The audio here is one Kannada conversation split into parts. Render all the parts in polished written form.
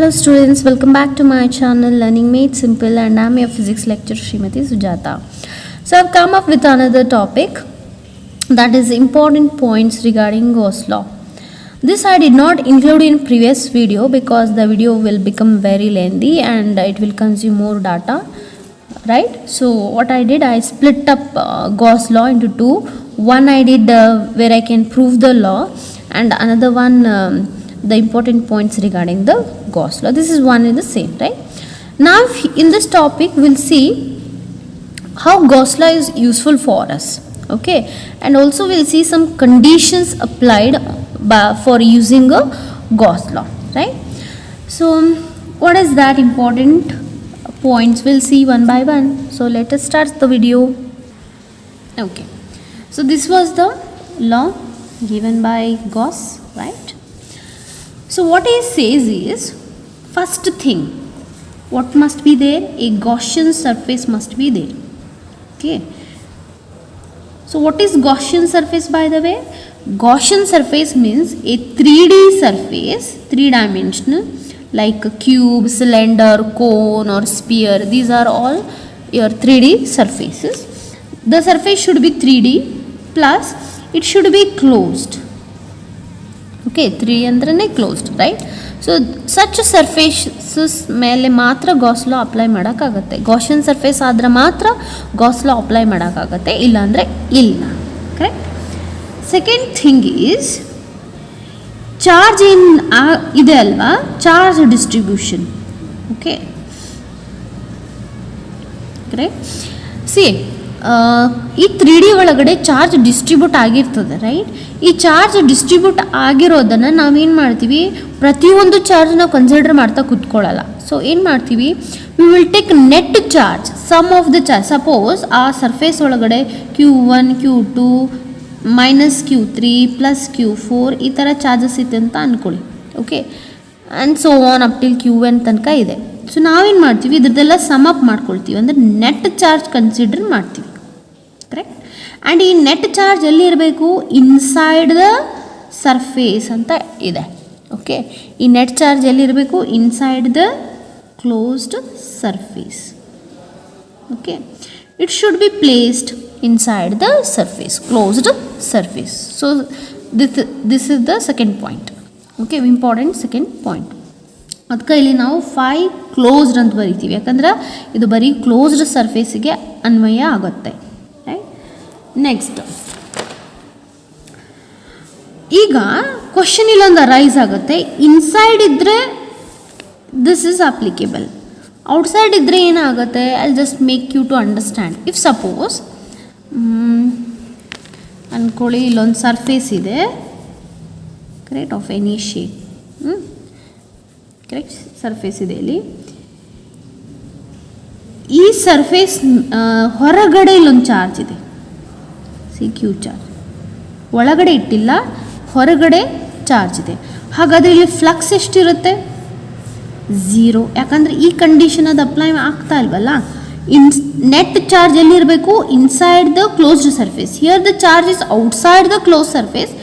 Hello students, welcome back to my channel Learning Made Simple, and I am your physics lecturer Srimati Sujata. So I have come up with another topic, that is important points regarding Gauss law. This I did not include in previous video because the video will become very lengthy and it will consume more data, right? So what I did, I split up Gauss law into two. One I did where I can prove the law, and another one the important points regarding the Gauss law. This is one in the same, right? Now in this topic we'll see how Gauss law is useful for us, okay, and also we'll see some conditions applied for using a Gauss law, right? So what is that important points, we'll see one by one. So let us start the video. Okay, so this was the law given by Gauss, right? So what he says is, first thing, what must be there? A Gaussian surface must be there. Okay. So what is Gaussian surface, by the way? Gaussian surface means a 3D surface, 3-dimensional, like a cube, cylinder, cone or sphere. These are all your 3D surfaces. The surface should be 3D plus it should be closed. Okay, 3 ಅಂದ್ರೆ closed, right? So such surfaces ಮೇಲೆ ಮಾತ್ರ Gauss law ಅಪ್ಲೈ ಮಾಡೋಕ್ಕಾಗತ್ತೆ. Gaussian surface ಆದ್ರೆ ಮಾತ್ರ Gauss law ಅಪ್ಲೈ ಮಾಡೋಕ್ಕಾಗತ್ತೆ, ಇಲ್ಲ ಅಂದರೆ ಇಲ್ಲ. Correct. Second thing is charge ಇದೆ ಅಲ್ವಾ, charge distribution. Okay, correct. C ಈ 3D ಒಳಗಡೆ ಚಾರ್ಜ್ ಡಿಸ್ಟ್ರಿಬ್ಯೂಟ್ ಆಗಿರ್ತದೆ, ರೈಟ್? ಈ ಚಾರ್ಜ್ ಡಿಸ್ಟ್ರಿಬ್ಯೂಟ್ ಆಗಿರೋದನ್ನು ನಾವೇನು ಮಾಡ್ತೀವಿ, ಪ್ರತಿಯೊಂದು ಚಾರ್ಜ್ ನಾವು ಕನ್ಸಿಡರ್ ಮಾಡ್ತಾ ಕೂತ್ಕೊಳ್ಳಲ್ಲ. ಸೊ ಏನು ಮಾಡ್ತೀವಿ, we will take net charge, some of the charge. Suppose ಆ ಸರ್ಫೇಸ್ ಒಳಗಡೆ Q1, Q2 minus Q3 plus Q4 ಈ ಥರ ಚಾರ್ಜಸ್ ಇದೆ ಅಂತ ಅಂದ್ಕೊಳ್ಳಿ. Okay, and so on up till Qn ತನಕ ಇದೆ. ಸೊ ನಾವೇನು ಮಾಡ್ತೀವಿ, ಇದ್ರದ್ದೆಲ್ಲ ಸಮ್ ಅಪ್ ಮಾಡ್ಕೊಳ್ತೀವಿ, ಅಂದರೆ ನೆಟ್ ಚಾರ್ಜ್ ಕನ್ಸಿಡರ್ ಮಾಡ್ತೀವಿ. ಕರೆಕ್ಟ್. ಆ್ಯಂಡ್ ಈ ನೆಟ್ ಚಾರ್ಜ್ ಎಲ್ಲಿ ಇರಬೇಕು, ಇನ್ಸೈಡ್ ದ ಸರ್ಫೇಸ್ ಅಂತ ಇದೆ. ಓಕೆ, ಈ ನೆಟ್ ಚಾರ್ಜ್ ಎಲ್ಲಿರಬೇಕು, inside the closed surface. Okay, it should be placed inside the surface, closed surface. So this is the second point. Okay, important second point. ಅದಕ್ಕೆ ಇಲ್ಲಿ ನಾವು ಕ್ಲೋಸ್ಡ್ ಅಂತ ಬರಿತೀವಿ, ಯಾಕಂದ್ರೆ ಇದು ಬರೀ ಕ್ಲೋಸ್ಡ್ ಸರ್ಫೇಸಿಗೆ ಅನ್ವಯ ಆಗುತ್ತೆ, ರೈಟ್? ನೆಕ್ಸ್ಟ್, ಈಗ ಕ್ವಶನ್ ಇಲ್ಲೊಂದು ಅರೈಸ್ ಆಗುತ್ತೆ, ಇನ್ಸೈಡ್ ಇದ್ದರೆ ದಿಸ್ ಇಸ್ ಅಪ್ಲಿಕೇಬಲ್, ಔಟ್ಸೈಡ್ ಇದ್ದರೆ ಏನಾಗುತ್ತೆ? I just make you to understand. If suppose ಅಂದ್ಕೊಳ್ಳಿ, ಇಲ್ಲೊಂದು ಸರ್ಫೇಸ್ ಇದೆ, correct, of any shape. Correct, surface ಇದೆ ಇಲ್ಲಿ. ಈ ಸರ್ಫೇಸ್ ಹೊರಗಡೆ ಇಲ್ಲೊಂದು ಚಾರ್ಜ್ ಇದೆ, ಸಿ ಕ್ಯೂ ಚಾರ್ಜ್. ಒಳಗಡೆ ಇಟ್ಟಿಲ್ಲ, ಹೊರಗಡೆ ಚಾರ್ಜ್ ಇದೆ. ಹಾಗಾದರೆ ಇಲ್ಲಿ ಫ್ಲಕ್ಸ್ ಎಷ್ಟಿರುತ್ತೆ? 0. ಯಾಕಂದರೆ ಈ ಕಂಡೀಷನ್ ಅದು ಅಪ್ಲೈ ಆಗ್ತಾ ಇಲ್ವಲ್ಲ. ನೆಟ್ ಚಾರ್ಜ್ ಎಲ್ಲಿರಬೇಕು? Inside the closed surface. Here the charge is outside the close surface.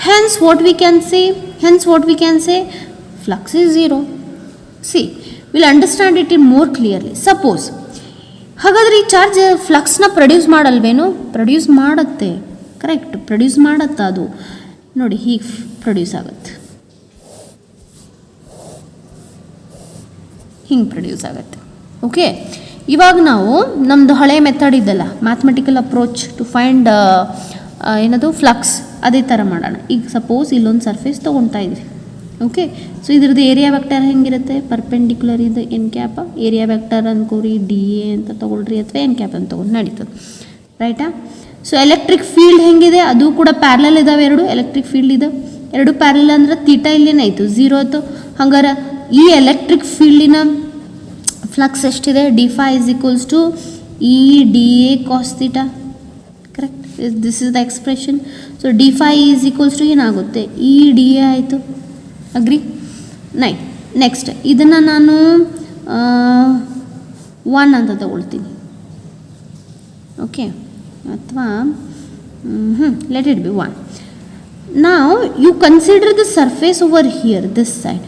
Hence what we can say flux is 0. See, we'll understand it in more clearly. Suppose, ಹಾಗಾದರೆ ಈ ಚಾರ್ಜ್ ಫ್ಲಕ್ಸ್ನ ಪ್ರೊಡ್ಯೂಸ್ ಮಾಡಲ್ವೇನು? ಪ್ರೊಡ್ಯೂಸ್ ಮಾಡುತ್ತೆ, ಕರೆಕ್ಟ್, ಪ್ರೊಡ್ಯೂಸ್ ಮಾಡುತ್ತೆ. ಅದು ನೋಡಿ ಹೀಗೆ ಪ್ರೊಡ್ಯೂಸ್ ಆಗುತ್ತೆ, ಹಿಂಗೆ ಪ್ರೊಡ್ಯೂಸ್ ಆಗುತ್ತೆ. ಓಕೆ, ಇವಾಗ ನಾವು ನಮ್ಮದು ಹಳೆ ಮೆಥಡ್ ಇದೆಲ್ಲ, ಮ್ಯಾಥಮೆಟಿಕಲ್ ಅಪ್ರೋಚ್ ಟು ಫೈಂಡ್ ಏನದು ಫ್ಲಕ್ಸ್, ಅದೇ ಥರ ಮಾಡೋಣ. ಈಗ ಸಪೋಸ್ ಇಲ್ಲೊಂದು ಸರ್ಫೇಸ್ ತೊಗೊಳ್ತಾ ಇದ್ವಿ. ಓಕೆ, ಸೊ ಇದ್ರದ್ದು ಏರಿಯಾ ವೆಕ್ಟರ್ ಹೆಂಗಿರುತ್ತೆ? ಪರ್ಪೆಂಡಿಕ್ಯುಲರ್ ಇದು ಎನ್ ಕ್ಯಾಪ, ಏರಿಯಾ ವೆಕ್ಟರ್ ಅನ್ಕೋರಿ DA ಅಂತ ತೊಗೊಳ್ರಿ, ಅಥವಾ ಎನ್ ಕ್ಯಾಪ್ ಅಂತ ತೊಗೊಂಡು ನಡೀತದೆ, ರೈಟಾ? ಸೊ ಎಲೆಕ್ಟ್ರಿಕ್ ಫೀಲ್ಡ್ ಹೆಂಗಿದೆ? ಅದು ಕೂಡ ಪ್ಯಾರಲಲ್ ಇದಾವೆ, ಎರಡು ಎಲೆಕ್ಟ್ರಿಕ್ ಫೀಲ್ಡ್ ಇದೆ, ಎರಡು ಪ್ಯಾರಲಲ್ ಅಂದರೆ ಥೀಟಾ ಇಲ್ಲೇನಾಯಿತು? 0 ಆಯಿತು. ಹಂಗಾರೆ ಈ ಎಲೆಕ್ಟ್ರಿಕ್ ಫೀಲ್ಡಿನ ಫ್ಲಕ್ಸ್ ಎಷ್ಟಿದೆ? d∅ = E/dA cos θ. Correct, this is the expression. So d∅ ಏನಾಗುತ್ತೆ? E/dA ಆಯಿತು. ಅಗ್ರಿ? ನೆಕ್ಸ್ಟ್ ಇದನ್ನು ನಾನು 1 ಅಂತ ತಗೊಳ್ತೀನಿ. ಓಕೆ, ಅಥವಾ let it be 1. Now you consider the surface over here, this side.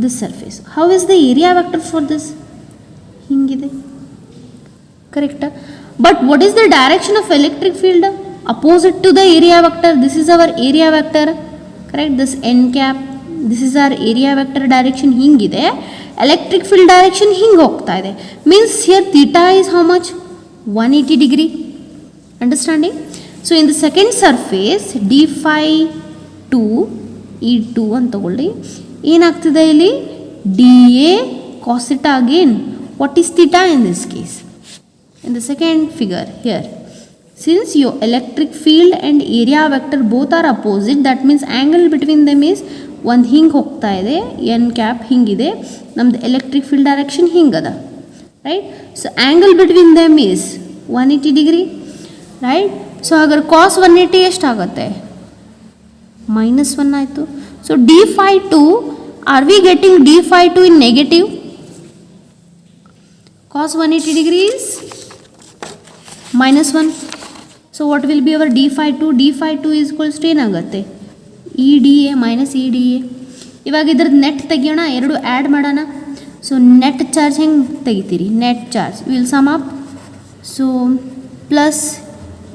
this surface. How is the area vector for this? Hingide. Correct. But what is the direction of electric field? Opposite to the area vector. This is our area vector. Correct. This n cap. This is our area vector direction. Hingide. Electric field direction hing hogta ide. Means here theta is how much? 180 degree. Understanding? So in the second surface d phi 2 e2 ಅಂತ ತಗೊಳ್ಳಿ, ಏನಾಗ್ತಿದೆ ಇಲ್ಲಿ dA cos theta again. What is theta in this case? In the second figure here, since your electric field and area vector both are opposite, that means angle between them is ಒಂದು ಹಿಂಗೆ ಹೋಗ್ತಾ ಇದೆ, n ಕ್ಯಾಪ್ ಹಿಂಗಿದೆ, ನಮ್ದು ಎಲೆಕ್ಟ್ರಿಕ್ ಫೀಲ್ಡ್ ಡೈರೆಕ್ಷನ್ ಹಿಂಗದ, right. So angle between them is 180 degree, right. So ಹಾಗಾದ್ರೆ ಕಾಸ್ 180 ಎಷ್ಟಾಗುತ್ತೆ? -1 ಆಯಿತು. So d phi 2, are we getting d phi 2 in negative? Cos 180 degrees -1. So what will be our d phi 2? d phi 2 is equals to ಏನಾಗುತ್ತೆ? EDA minus EDA. ಇವಾಗ ಇದ್ರದ್ದು ನೆಟ್ ತೆಗಿಯೋಣ, ಎರಡು ಆ್ಯಡ್ ಮಾಡೋಣ. ಸೊ ನೆಟ್ ಚಾರ್ಜ್ ಹೆಂಗೆ ತೆಗಿತೀರಿ? Net charge will sum up. So plus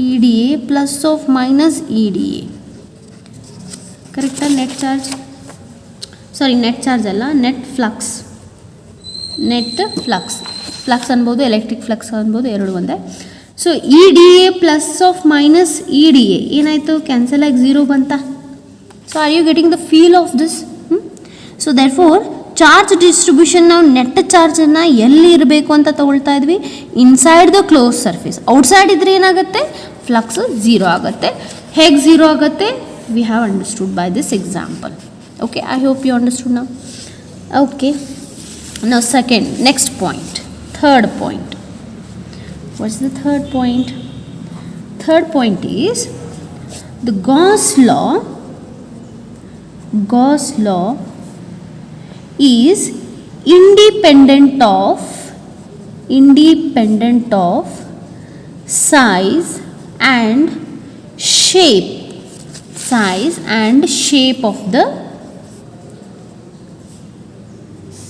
EDA plus of minus EDA. ಕರೆಕ್ಟಾ? Net charge, sorry net charge ಅಲ್ಲ, net flux. Net flux, flux ಅನ್ಬೋದು, ಎಲೆಕ್ಟ್ರಿಕ್ ಫ್ಲಕ್ಸ್ ಅನ್ಬೋದು, ಎರಡು ಒಂದೇ. So EDA plus of minus EDA ಏನಾಯಿತು? ಕ್ಯಾನ್ಸಲ್ ಆಗಿ 0 ಬಂತ. So are you getting the feel of this? So therefore charge distribution ನಾವು ನೆಟ್ ಚಾರ್ಜನ್ನು ಎಲ್ಲಿ ಇರಬೇಕು ಅಂತ ತಗೊಳ್ತಾ ಇದ್ವಿ? Inside the close surface. Outside ಇದ್ರೆ ಏನಾಗುತ್ತೆ? ಫ್ಲಕ್ಸ್ 0 ಆಗುತ್ತೆ. ಹೇಗೆ 0 ಆಗುತ್ತೆ? We have understood by this example. Okay, I hope you understood now. Okay, now second, next point, third point. What's the third point? Third point is the Gauss law is independent of size and shape of the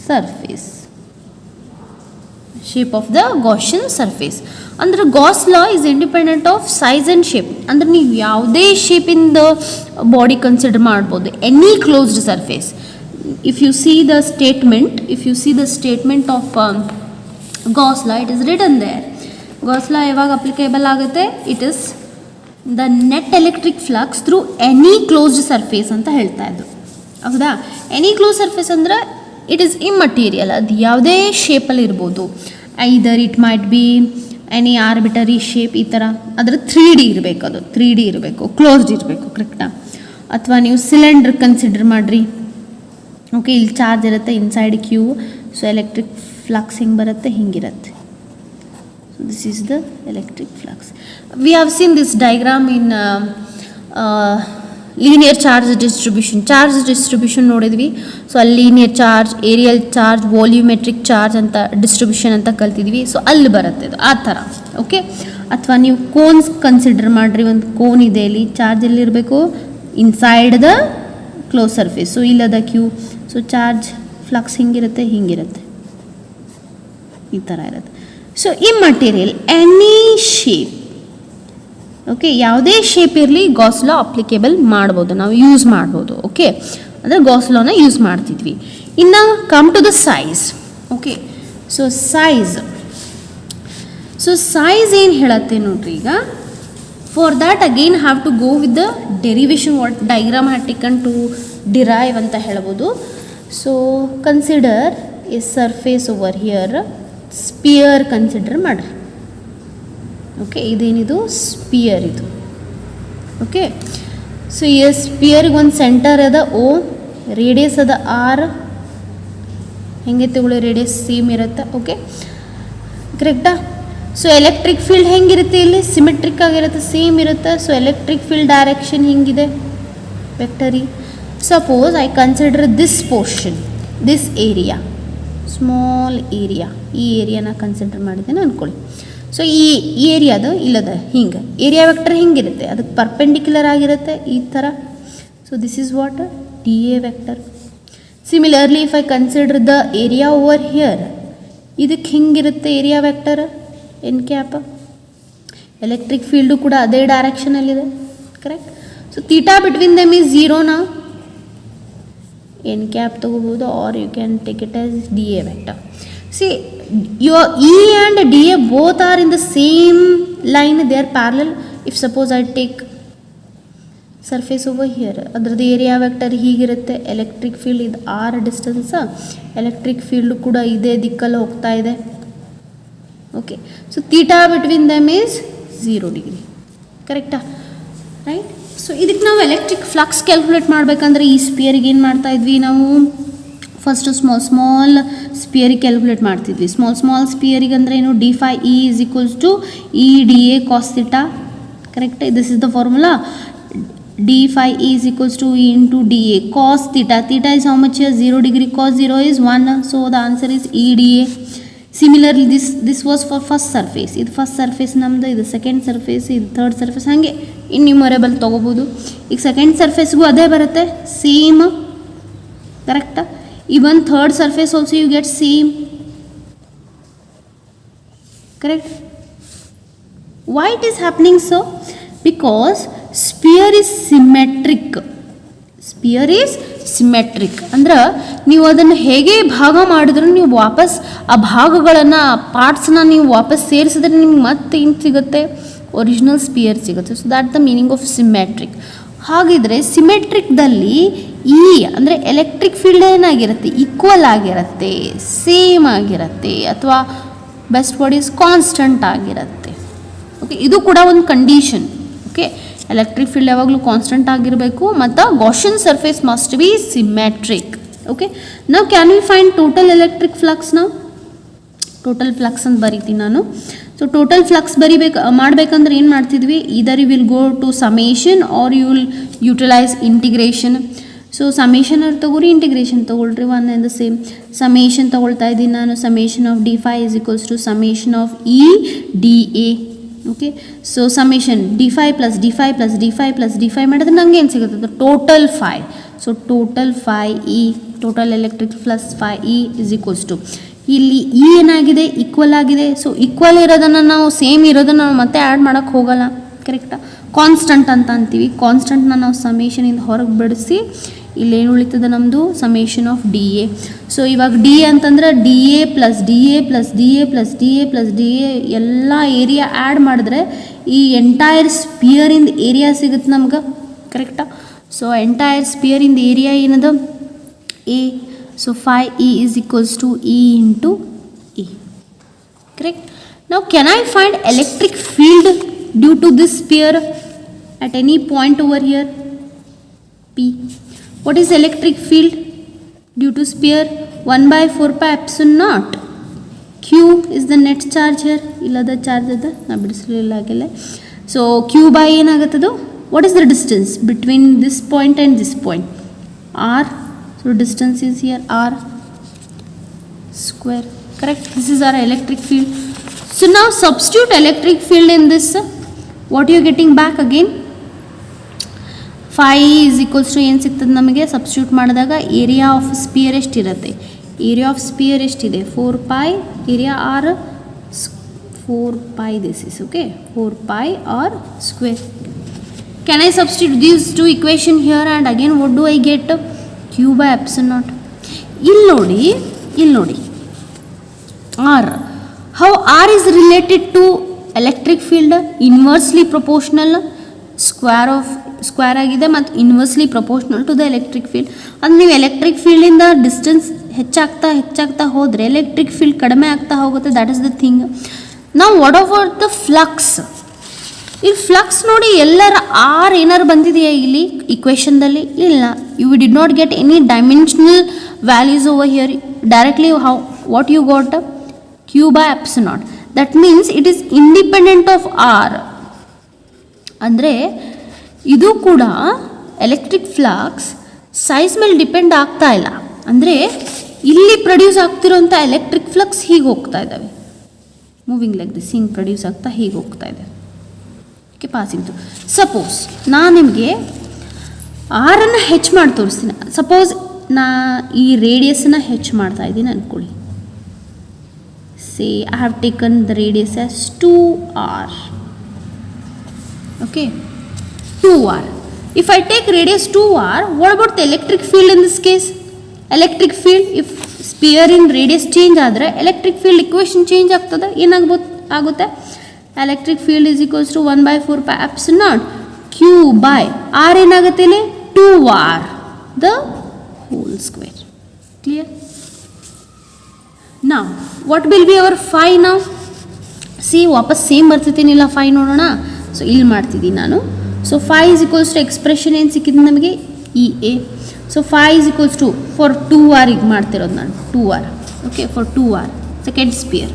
surface, shape of the Gaussian surface. ಅಂದ್ರೆ Gauss law is independent of size and shape. ಅಂದ್ರೆ ನೀವು ಯಾವುದೇ ಶೇಪಿಂದ ಬಾಡಿ ಕನ್ಸಿಡರ್ ಮಾಡ್ಬೋದು, any closed surface. if you see the statement of Gauss law, it is written there. Gauss law ಯಾವಾಗ ಅಪ್ಲಿಕೇಬಲ್ ಆಗುತ್ತೆ? It is the net electric flux through any closed surface ಅಂತ ಹೇಳ್ತಾ ಇದ್ರು, ಹೌದಾ? ಎನಿ ಕ್ಲೋಸ್ ಸರ್ಫೇಸ್ ಅಂದರೆ ಇಟ್ ಈಸ್ ಇಮ್ಮಟೀರಿಯಲ್, ಅದು ಯಾವುದೇ ಶೇಪಲ್ಲಿ ಇರ್ಬೋದು. ಐದರ್ it might be any ಆರ್ಬಿಟರಿ shape, ಈ ಥರ. ಅದರ 3D ಇರಬೇಕು, ಅದು 3D ಇರಬೇಕು, ಕ್ಲೋಸ್ಡ್ ಇರಬೇಕು, ಕರೆಕ್ಟಾ? ಅಥವಾ ನೀವು ಸಿಲಿಂಡರ್ ಕನ್ಸಿಡರ್ ಮಾಡಿರಿ. ಓಕೆ, ಇಲ್ಲಿ ಚಾರ್ಜ್ ಇರುತ್ತೆ, inside Q. So electric flux ಹಿಂಗೆ ಬರುತ್ತೆ, ಹಿಂಗಿರುತ್ತೆ. So this is the electric flux. We have seen this diagram in linear charge distribution ನೋಡಿದ್ವಿ. ಸೊ ಅಲ್ಲಿ linear charge, areal charge, volumetric charge ಅಂತ ಡಿಸ್ಟ್ರಿಬ್ಯೂಷನ್ ಅಂತ ಕಲ್ತಿದ್ವಿ. ಸೊ ಅಲ್ಲಿ ಬರುತ್ತೆ ಇದು ಆ ಥರ. ಓಕೆ, ಅಥವಾ ನೀವು ಕೋನ್ಸ್ ಕನ್ಸಿಡರ್ ಮಾಡಿರಿ. ಒಂದು ಕೋನ್ ಇದೆ, ಇಲ್ಲಿ ಚಾರ್ಜ್ ಎಲ್ಲಿರಬೇಕು? Inside the close surface. So ಇಲ್ಲದ ಕ್ಯೂ. ಸೊ ಚಾರ್ಜ್ ಫ್ಲಕ್ಸ್ ಹಿಂಗಿರುತ್ತೆ, ಹಿಂಗಿರುತ್ತೆ, ಈ ಥರ ಇರುತ್ತೆ. So immaterial, any shape. Okay, ಯಾವುದೇ ಶೇಪ್ ಇರಲಿ Gauss law ಅಪ್ಲಿಕೇಬಲ್ ಮಾಡ್ಬೋದು, ನಾವು ಯೂಸ್ ಮಾಡ್ಬೋದು. ಓಕೆ, ಅಂದರೆ Gauss lawನ ಯೂಸ್ ಮಾಡ್ತಿದ್ವಿ. ಇನ್ನು come to the size. Okay, so size ಏನು ಹೇಳತ್ತೆ ನೋಡ್ರಿ ಈಗ. For that again have to go with the derivation, what diagram had taken to derive ಅಂತ ಹೇಳ್ಬೋದು. So consider a surface over here, sphere consider ಮಾಡಿರಿ. ಓಕೆ, ಇದೇನಿದು? ಸ್ಪಿಯರ್ ಇದು. ಓಕೆ, ಸೊ ಈ ಸ್ಪಿಯರ್ಗೆ ಒಂದು ಸೆಂಟರ್ ಅದ O, ರೇಡಿಯಸ್ ಅದ R. ಹೆಂಗೆ ತಗೊಳ್ಳಿ, ರೇಡಿಯಸ್ ಸೇಮ್ ಇರುತ್ತೆ. ಓಕೆ, ಕರೆಕ್ಟಾ? ಸೊ ಎಲೆಕ್ಟ್ರಿಕ್ ಫೀಲ್ಡ್ ಹೆಂಗಿರುತ್ತೆ? ಇಲ್ಲಿ ಸಿಮೆಟ್ರಿಕ್ ಆಗಿರುತ್ತೆ, ಸೇಮ್ ಇರುತ್ತೆ. ಸೊ ಎಲೆಕ್ಟ್ರಿಕ್ ಫೀಲ್ಡ್ ಡೈರೆಕ್ಷನ್ ಹಿಂಗಿದೆ, ವೆಕ್ಟರಿ. Suppose I consider this portion, this area, small area, ಈ ಏರಿಯಾನ ಕನ್ಸಿಡರ್ ಮಾಡಿದ್ದೇನೆ ಅಂದ್ಕೊಳ್ಳಿ. ಸೊ ಈ ಏರಿಯಾದು ಇಲ್ಲದ ಹಿಂಗೆ ಏರಿಯಾ ವೆಕ್ಟರ್ ಹಿಂಗಿರುತ್ತೆ, ಅದಕ್ಕೆ ಪರ್ಪೆಂಡಿಕ್ಯುಲರ್ ಆಗಿರುತ್ತೆ ಈ ಥರ. So this is what DA vector. Similarly if I consider the area over here, ಇದಕ್ಕೆ ಹಿಂಗಿರುತ್ತೆ area vector N cap. Electric field ಕೂಡ ಅದೇ ಡೈರೆಕ್ಷನಲ್ಲಿದೆ, correct. So theta between them is ಝೀರೋನಾ, ಎನ್ ಕ್ಯಾಪ್ ತಗೋಬೋದು, or you can take it as D A vector. See your E and dA both are in the same line, they are parallel. If suppose I take surface over here, ಅದ್ರದ್ದು ಏರಿಯಾ ವೆಕ್ಟರ್ ಹೀಗಿರುತ್ತೆ, ಎಲೆಕ್ಟ್ರಿಕ್ ಫೀಲ್ಡ್ ಇದು ಆರ್ ಡಿಸ್ಟೆನ್ಸ್, ಎಲೆಕ್ಟ್ರಿಕ್ ಫೀಲ್ಡ್ ಕೂಡ ಇದೇ ದಿಕ್ಕಲ್ಲಿ ಹೋಗ್ತಾ ಇದೆ. Okay, so theta between dum is 0 degree, ಕರೆಕ್ಟಾ, ರೈಟ್. ಸೊ ಇದಕ್ಕೆ ನಾವು ಎಲೆಕ್ಟ್ರಿಕ್ ಫ್ಲಕ್ಸ್ ಕ್ಯಾಲ್ಕುಲೇಟ್ ಮಾಡಬೇಕಂದ್ರೆ ಈ ಸ್ಪಿಯರ್ಗೆ ಏನು ಮಾಡ್ತಾ ಇದ್ವಿ ನಾವು, ಫಸ್ಟು ಸ್ಮಾಲ್ ಸ್ಪಿಯರಿಗೆ ಕ್ಯಾಲ್ಕುಲೇಟ್ ಮಾಡ್ತಿದ್ವಿ. ಸ್ಮಾಲ್ ಸ್ಪಿಯರಿಗೆ ಅಂದರೆ ಏನು, d phi E is equals to E d A cos theta, correct. This is the formula, d phi E is equals to E into d A cos theta. Theta is how much, 0 degree, cos 0 is 1, so the answer is e dA. Similarly this was for first surface, ಇದು ಫಸ್ಟ್ ಸರ್ಫೇಸ್ ನಮ್ಮದು, ಇದು ಸೆಕೆಂಡ್ ಸರ್ಫೇಸ್, ಇದು ಥರ್ಡ್ ಸರ್ಫೇಸ್, ಹಾಗೆ ಇನ್ಯೂಮರೇಬಲ್ ತೊಗೋಬೋದು. ಈಗ ಸೆಕೆಂಡ್ ಸರ್ಫೇಸ್ಗೂ ಅದೇ ಬರುತ್ತೆ, ಸೇಮ್, ಕರೆಕ್ಟಾ. Even third surface also you get same, correct. Why it is happening so? Because sphere is symmetric. Sphere is symmetric ಅಂದ್ರೆ ನೀವು ಅದನ್ನು ಹೇಗೆ ಭಾಗ ಮಾಡಿದ್ರು ನೀವು ವಾಪಸ್ ಆ ಭಾಗಗಳನ್ನು, ಪಾರ್ಟ್ಸ್ನ ನೀವು ವಾಪಸ್ ಸೇರಿಸಿದ್ರೆ ನಿಮ್ಗೆ ಮತ್ತೆ ಏನು ಸಿಗುತ್ತೆ, ಒರಿಜಿನಲ್ ಸ್ಪಿಯರ್ ಸಿಗುತ್ತೆ. So that the meaning of symmetric. ಹಾಗಿದ್ರೆ ಸಿಮೆಟ್ರಿಕ್ದಲ್ಲಿ ಈ ಅಂದರೆ ಎಲೆಕ್ಟ್ರಿಕ್ ಫೀಲ್ಡ್ ಏನಾಗಿರುತ್ತೆ, ಈಕ್ವಲ್ ಆಗಿರುತ್ತೆ, ಸೇಮ್ ಆಗಿರುತ್ತೆ, ಅಥವಾ ಬೆಸ್ಟ್ ವರ್ಡ್ ಈಸ್ ಕಾನ್ಸ್ಟಂಟ್ ಆಗಿರುತ್ತೆ. ಓಕೆ, ಇದು ಕೂಡ ಒಂದು ಕಂಡೀಷನ್. ಓಕೆ, ಎಲೆಕ್ಟ್ರಿಕ್ ಫೀಲ್ಡ್ ಯಾವಾಗಲೂ ಕಾನ್ಸ್ಟಂಟ್ ಆಗಿರಬೇಕು ಮತ್ತು Gaussian surface must be symmetric. Okay, ನಾವು can we find total electric flux. ನಾವು ಟೋಟಲ್ ಫ್ಲಕ್ಸ್ ಅಂತ ಬರೀತೀನಿ ನಾನು. ಸೊ ಟೋಟಲ್ ಫ್ಲಕ್ಸ್ ಮಾಡಬೇಕಂದ್ರೆ ಏನು ಮಾಡ್ತಿದ್ವಿ, either you will go to summation or you will utilise integration. So summation ಅವ್ರು ತೊಗೊಳ್ರಿ, ಇಂಟಿಗ್ರೇಷನ್ ತೊಗೊಳ್ರಿ, one and the same. Summation ತೊಗೊಳ್ತಾ ಇದ್ದೀನಿ ನಾನು, summation of d phi is equals to summation of E d A. Okay, so summation d phi plus d phi plus d phi plus d phi ಮಾಡಿದ್ರೆ ನಂಗೆ ಏನು ಸಿಗುತ್ತೆ, total phi. So total phi E, total electric plus phi E is equals to, ಇಲ್ಲಿ ಇ ಏನಾಗಿದೆ, ಈಕ್ವಲ್ ಆಗಿದೆ. ಸೊ ಈಕ್ವಲ್ ಇರೋದನ್ನು ನಾವು, ಸೇಮ್ ಇರೋದನ್ನು ನಾವು ಮತ್ತೆ ಆ್ಯಡ್ ಮಾಡೋಕ್ಕೆ ಹೋಗಲ್ಲ, ಕರೆಕ್ಟಾ. ಕಾನ್ಸ್ಟಂಟ್ ಅಂತ ಅಂತೀವಿ, ಕಾನ್ಸ್ಟಂಟ್ನ ನಾವು ಸಮೇಷನಿಂದ ಹೊರಗೆ ಬಿಡಿಸಿ ಇಲ್ಲೇನು ಉಳಿತದೆ ನಮ್ಮದು, summation of D A. So ಇವಾಗ ಡಿ ಎ ಅಂತಂದ್ರೆ D A plus D A plus D A plus D A plus D A ಎಲ್ಲ ಏರಿಯಾ ಆ್ಯಡ್ ಮಾಡಿದ್ರೆ ಈ ಎಂಟೈರ್ ಸ್ಪಿಯರಿಂದ ಏರಿಯಾ ಸಿಗುತ್ತೆ ನಮ್ಗೆ, ಕರೆಕ್ಟಾ. ಸೊ ಎಂಟೈರ್ ಸ್ಪಿಯರಿಂದ ಏರಿಯಾ ಏನದು, A. So phi E is equals to E into E, correct. Now can I find electric field due to this sphere at any point over here, P? What is electric field due to sphere? 1 by 4 pi epsilon naught. Q is the net charge here, illada charge ada na bidisliಲ್ಲ ಆಗಲ್ಲ. So Q by ಏನಾಗುತ್ತದು, what is the distance between this point and this point, R. So distance is here r square, correct. This is our electric field. So now substitute electric field in this, what you are getting back again, phi is equals to ಏನು ಸಿಗ್ತದೆ ನಮಗೆ, ಸಬ್ಸ್ಟಿಟ್ಯೂಟ್ ಮಾಡಿದಾಗ ಏರಿಯಾ ಆಫ್ ಸ್ಪಿಯರ್ ಎಷ್ಟಿರುತ್ತೆ, ಏರಿಯಾ ಆಫ್ ಸ್ಪಿಯರ್ ಎಷ್ಟಿದೆ, 4 pi, area r 4 pi, this is okay, 4 pi r square. Can I substitute these two equation here and again what do I get, Q by epsilon naught. ಇಲ್ಲಿ ನೋಡಿ R, how R is related to electric field, inversely proportional, square ಆಗಿದೆ ಮತ್ತು inversely proportional to the electric field. ಅಂದರೆ ನೀವು ಎಲೆಕ್ಟ್ರಿಕ್ ಫೀಲ್ಡಿಂದ ಡಿಸ್ಟೆನ್ಸ್ ಹೆಚ್ಚಾಗ್ತಾ ಹೋದರೆ ಎಲೆಕ್ಟ್ರಿಕ್ ಫೀಲ್ಡ್ ಕಡಿಮೆ ಆಗ್ತಾ ಹೋಗುತ್ತೆ, ದ್ಯಾಟ್ ಇಸ್ ದ ಥಿಂಗ್. ನಾವು ವಾಟ್ ಅಬೌಟ್ ದ ಫ್ಲಕ್ಸ್, ಈ ಫ್ಲಕ್ಸ್ ನೋಡಿ ಎಲ್ಲರ ಆರ್ ಏನಾರು ಬಂದಿದೆಯಾ ಇಲ್ಲಿ ಇಕ್ವೇಷನ್ದಲ್ಲಿ, ಇಲ್ಲ. You did not get any dimensional values over here, directly what you got, Q by epsilon naught. That means it is independent of R. ಅಂದರೆ ಇದು ಕೂಡ ಎಲೆಕ್ಟ್ರಿಕ್ ಫ್ಲಕ್ಸ್ ಸೈಜ್ ಮೇಲೆ ಡಿಪೆಂಡ್ ಆಗ್ತಾ ಇಲ್ಲ. ಅಂದರೆ ಇಲ್ಲಿ ಪ್ರೊಡ್ಯೂಸ್ ಆಗ್ತಿರೋಂಥ ಎಲೆಕ್ಟ್ರಿಕ್ ಫ್ಲಕ್ಸ್ ಹೀಗೆ ಹೋಗ್ತಾ ಇದ್ದಾವೆ, ಮೂವಿಂಗ್ ಲೈಕ್ ದಿಸ್, ಹಿಂಗೆ ಪ್ರೊಡ್ಯೂಸ್ ಆಗ್ತಾ ಹೀಗೆ ಹೋಗ್ತಾ ಇದೆ. Okay, passing through. ಸಪೋಸ್ ನಾನು ನಿಮಗೆ ಆರನ್ನು ಹೆಚ್ಚು ಮಾಡಿ ತೋರಿಸ್ತೀನಿ. ಸಪೋಸ್ ನಾ ಈ ರೇಡಿಯಸ್ನ ಹೆಚ್ಚು ಮಾಡ್ತಾ ಇದ್ದೀನಿ ಅಂದ್ಕೊಳ್ಳಿ. Say I have taken the radius as 2r. Okay, 2r. If I take radius 2r, what about the electric field in this case? Electric field, if sphere in radius change ಆದರೆ electric field equation change ಆಗ್ತದೆ. ಏನಾಗುತ್ತೆ? Electric field is equals to 1/4 pi epsilon q by r ಏನಾಗುತ್ತೆ ಇಲ್ಲಿ 2r the whole square. Clear? Now what will be our phi now? See, ವಾಪಸ್ ಸೇಮ್ ಬರ್ತಿದ್ದೀನಿಲ್ಲ phi ನೋಡೋಣ. ಸೊ ಇಲ್ಲಿ ಮಾಡ್ತಿದ್ದೀನಿ ನಾನು. So phi is equals to expression ಏನು ಸಿಕ್ಕಿದೆ ನಮಗೆ EA. So phi is equals to for 2r ಈಗ ಮಾಡ್ತಿರೋದು ನಾನು 2r. Okay, for 2r second sphere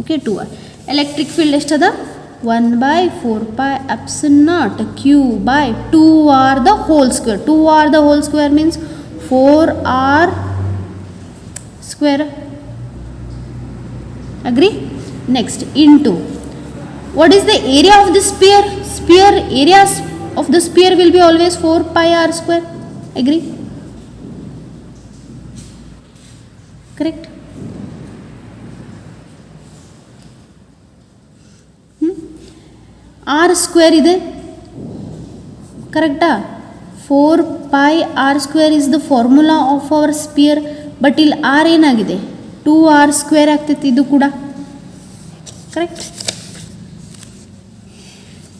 okay 2r. Electric field ಎಷ್ಟದ 1/4 pi epsilon q by 2r the whole square. 2r the whole square means 4r square. Agree? Next, into what is the area of the sphere? Sphere area of the sphere will be always 4 pi r square. Agree? Correct? r square ಇದೆ ಕರೆಕ್ಟಾ? 4 pi r square is the formula of our sphere. But ಇಲ್ಲಿ r ಏನಾಗಿದೆ 2r square ಆಗ್ತೈತಿ ಇದು ಕೂಡ. ಕರೆಕ್ಟ್?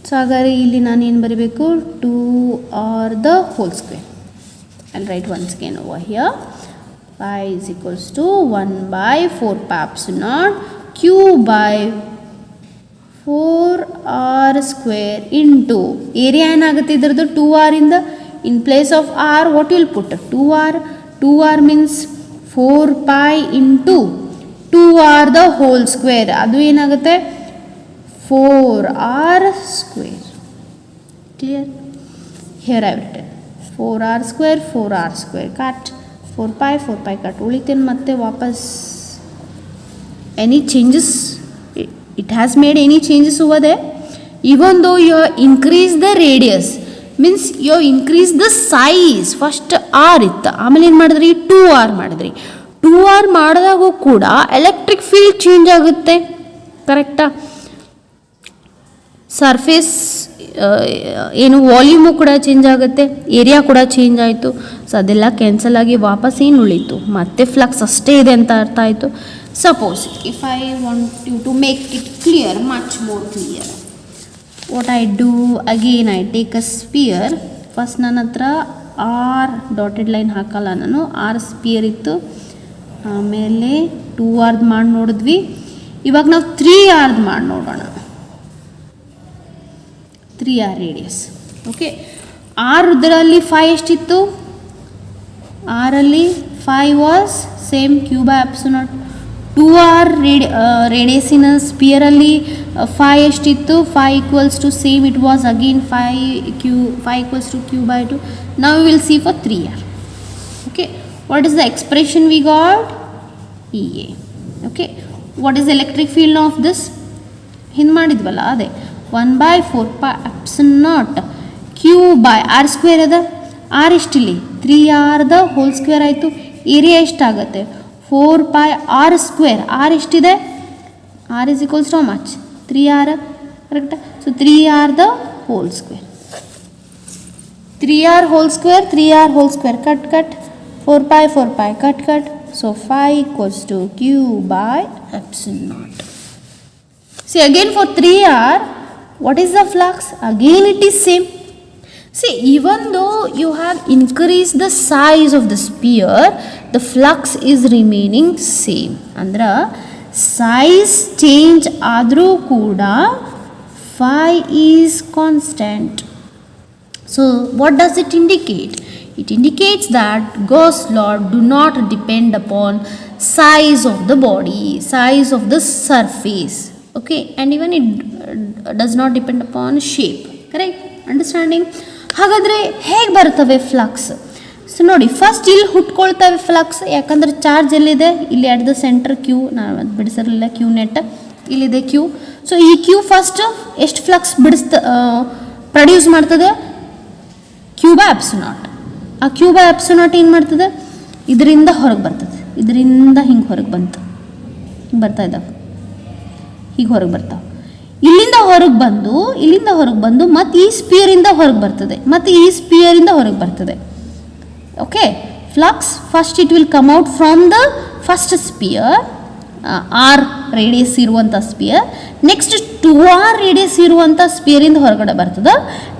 ಸೊ ಹಾಗಾದರೆ ಇಲ್ಲಿ ನಾನು ಏನು ಬರೀಬೇಕು 2r the whole square. I'll write once again over here. Phi is equals to 1/4 pi epsilon q by 4r square into area ಏನಾಗುತ್ತೆ ಇದರದ್ದು 2r ಇಂದ in place of r what you will put 2r means 4 pi into 2r the whole square. ಅದು ಏನಾಗುತ್ತೆ 4r square. Clear? Here I have written 4r square cut 4 pi cut. ಉಳಿತೇನು ಮತ್ತೆ ವಾಪಸ್ any changes? It has made any changes over there? Even though you increase the radius means you increase the size. First r ಇತ್ತು, ಆಮೇಲೆ ಏನು ಮಾಡಿದ್ರಿ 2r ಮಾಡಿದ್ರಿ. 2r ಮಾಡಿದಾಗೂ ಕೂಡ ಎಲೆಕ್ಟ್ರಿಕ್ ಫೀಲ್ಡ್ ಚೇಂಜ್ ಆಗುತ್ತೆ. ಕರೆಕ್ಟಾ? ಸರ್ಫೇಸ್ ಏನು ವಾಲ್ಯೂಮು ಕೂಡ ಚೇಂಜ್ ಆಗುತ್ತೆ, ಏರಿಯಾ ಕೂಡ ಚೇಂಜ್ ಆಯಿತು. ಸೊ ಅದೆಲ್ಲ ಕ್ಯಾನ್ಸಲ್ ಆಗಿ ವಾಪಸ್ ಏನು ಉಳೀತು, ಮತ್ತೆ ಫ್ಲಕ್ಸ್ ಅಷ್ಟೇ ಇದೆ ಅಂತ ಅರ್ಥ ಆಯಿತು. Suppose if I want you to make it clear, much more clear, what I do again, I take a sphere. First ನನ್ನ ಹತ್ರ r dotted line ಹಾಕಲ್ಲ, ನಾನು r ಸ್ಪಿಯರ್ ಇತ್ತು, ಆಮೇಲೆ 2r ಮಾಡಿ ನೋಡಿದ್ವಿ. ಇವಾಗ ನಾವು 3r ಮಾಡಿ ನೋಡೋಣ. 3r radius. ಓಕೆ, r ಇದರಲ್ಲಿ 5 ಎಷ್ಟಿತ್ತು? r ಅಲ್ಲಿ 5 was same q by epsilon. 2r radius in sphere ಅಲ್ಲಿ 5 ಎಷ್ಟಿತ್ತು? 5 equals to same, it was again 5 equals to q by 2. Now we will see for 3r. Okay, what is the expression we got? EA. Okay, what is the electric field of this? ಹಿಂದೆ ಮಾಡಿದ್ವಲ್ಲ ಅದೇ 1/4 pi epsilon q by r square ಅದ. r ಎಷ್ಟಿಲ್ಲಿ 3r the whole square ಆಯಿತು. ಏರಿಯಾ ಎಷ್ಟಾಗುತ್ತೆ 4 pi r square. r ಎಷ್ಟಿದೆ? r is equals to how much? 3r. ಕರೆಕ್ಟಾ? So 3r the whole square. 3r whole square cut 4 pi cut. So phi equals to q by epsilon. See again for 3r, what is the flux? Again it is same. See, even though you have increased the size of the sphere, the flux is remaining same. Andra size change ಆದರೂ ಕೂಡ phi is constant. So what does it indicate? It indicates that Gauss law do not depend upon size of the body, size of the surface. Okay, and even it does not depend upon shape. Correct? Understanding? ಹಾಗಾದರೆ ಹೇಗೆ ಬರ್ತವೆ ಫ್ಲಕ್ಸ್? ಸೊ ನೋಡಿ, ಫಸ್ಟ್ ಇಲ್ಲಿ ಹುಟ್ಕೊಳ್ತವೆ ಫ್ಲಕ್ಸ್. ಯಾಕಂದರೆ ಚಾರ್ಜ್ ಎಲ್ಲಿದೆ? ಇಲ್ಲಿ ಅಟ್ ದ ಸೆಂಟರ್ ಕ್ಯೂ, ನಾನು ಅದು ಬಿಡಿಸಿರಲಿಲ್ಲ, ಕ್ಯೂ ನೆಟ್ ಇಲ್ಲಿದೆ ಕ್ಯೂ. ಸೊ ಈ ಕ್ಯೂ ಫಸ್ಟ್ ಎಷ್ಟು ಫ್ಲಕ್ಸ್ ಪ್ರೊಡ್ಯೂಸ್ ಮಾಡ್ತದೆ? Q by epsilon. ಆ ಕ್ಯೂ ಬೈ ಎಪ್ಸಿಲಾನ್ ಏನು ಮಾಡ್ತದೆ, ಇದರಿಂದ ಹೊರಗೆ ಬರ್ತದೆ, ಇದರಿಂದ ಹಿಂಗೆ ಹೊರಗೆ ಬಂತು, ಹಿಂಗೆ ಬರ್ತಾ ಇದ್ದಾವೆ, ಹೀಗೆ ಹೊರಗೆ ಬರ್ತಾವೆ. ಇಲ್ಲಿಂದ ಹೊರಗೆ ಬಂದು ಮತ್ತು ಈ ಸ್ಪಿಯರಿಂದ ಹೊರಗೆ ಬರ್ತದೆ, ಮತ್ತು ಈ ಸ್ಪಿಯರಿಂದ ಹೊರಗೆ ಬರ್ತದೆ. Okay, flux first it will come out from the first sphere, r radius ಇರುವಂಥ ಸ್ಪಿಯರ್. ನೆಕ್ಸ್ಟ್ 2r ರೇಡಿಯಸ್ ಇರುವಂಥ ಸ್ಪಿಯರಿಂದ ಹೊರಗಡೆ ಬರ್ತದೆ.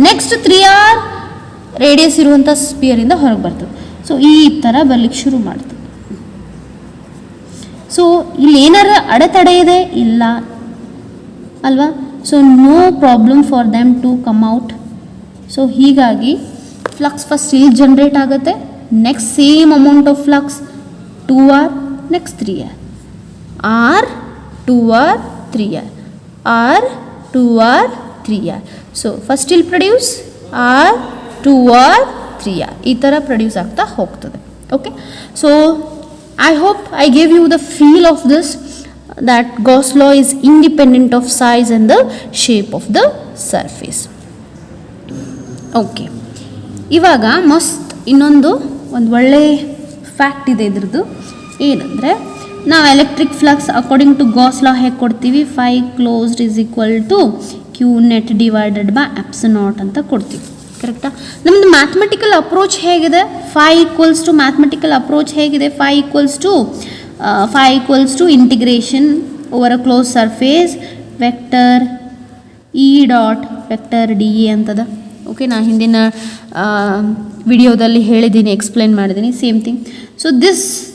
ನೆಕ್ಸ್ಟ್ 3r ರೇಡಿಯಸ್ ಇರುವಂಥ ಸ್ಪಿಯರಿಂದ ಹೊರಗೆ ಬರ್ತದೆ. ಸೊ ಈ ಥರ ಬರ್ಲಿಕ್ಕೆ ಶುರು ಮಾಡ್ತದೆ. ಸೊ ಇಲ್ಲಿ ಏನಾರ ಅಡೆತಡೆ ಇದೆ ಇಲ್ಲ ಅಲ್ವಾ? So no problem for them to come out. So ಹೀಗಾಗಿ ಫ್ಲಕ್ಸ್ ಫಸ್ಟ್ ಇಲ್ಲಿ ಜನ್ರೇಟ್ ಆಗುತ್ತೆ. Next same amount of flux 2r, next 3r, r 2r 3r, r 2r 3r. So first ಇಲ್ಲಿ ಪ್ರೊಡ್ಯೂಸ್ r 2r 3r ಈ ಥರ ಪ್ರೊಡ್ಯೂಸ್ ಆಗ್ತಾ ಹೋಗ್ತದೆ. Okay, so I hope I gave you the feel of this, that Gauss law is independent of size and the shape of the surface. Okay, ಇವಾಗ ಇನ್ನೊಂದು ಒಳ್ಳೆ ಫ್ಯಾಕ್ಟ್ ಇದೆ ಇದ್ರದ್ದು. ಏನಂದರೆ ನಾವು electric flux according to Gauss law ಹೇಗೆ ಕೊಡ್ತೀವಿ, phi closed is equal to q net divided by epsilon ಅಂತ ಕೊಡ್ತೀವಿ. ಕರೆಕ್ಟಾ? ನಮ್ಮದು ಮ್ಯಾಥಮೆಟಿಕಲ್ ಅಪ್ರೋಚ್ ಹೇಗಿದೆ, phi equals to mathematical approach ಹೇಗಿದೆ, phi equals to integration over a closed surface vector E dot vector dA ಅಂತದ. ಓಕೆ, ನಾನು ಹಿಂದಿನ ವಿಡಿಯೋದಲ್ಲಿ ಹೇಳಿದ್ದೀನಿ, ಎಕ್ಸ್ಪ್ಲೇನ್ ಮಾಡಿದ್ದೀನಿ, same thing. So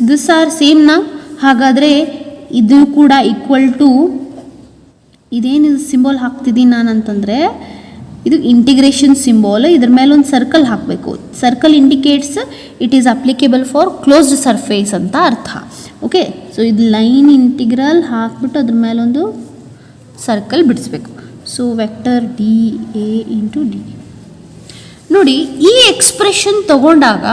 this are same ನಾ. ಹಾಗಾದರೆ ಇದು ಕೂಡ ಈಕ್ವಲ್ ಟು, ಇದೇನಿದು ಸಿಂಬಲ್ ಹಾಕ್ತಿದ್ದೀನಿ ನಾನು ಅಂತಂದರೆ, ಇದು ಇಂಟಿಗ್ರೇಷನ್ ಸಿಂಬಲ್, ಇದ್ರ ಮೇಲೆ ಒಂದು ಸರ್ಕಲ್ ಹಾಕಬೇಕು. Circle indicates it is applicable for closed surface ಅಂತ ಅರ್ಥ. ಓಕೆ, ಸೊ ಇದು ಲೈನ್ ಇಂಟಿಗ್ರಲ್ ಹಾಕ್ಬಿಟ್ಟು ಅದ್ರ ಮೇಲೊಂದು ಸರ್ಕಲ್ ಬಿಡಿಸ್ಬೇಕು. So vector d A into D. ನೋಡಿ, ಈ ಎಕ್ಸ್ಪ್ರೆಷನ್ ತಗೊಂಡಾಗ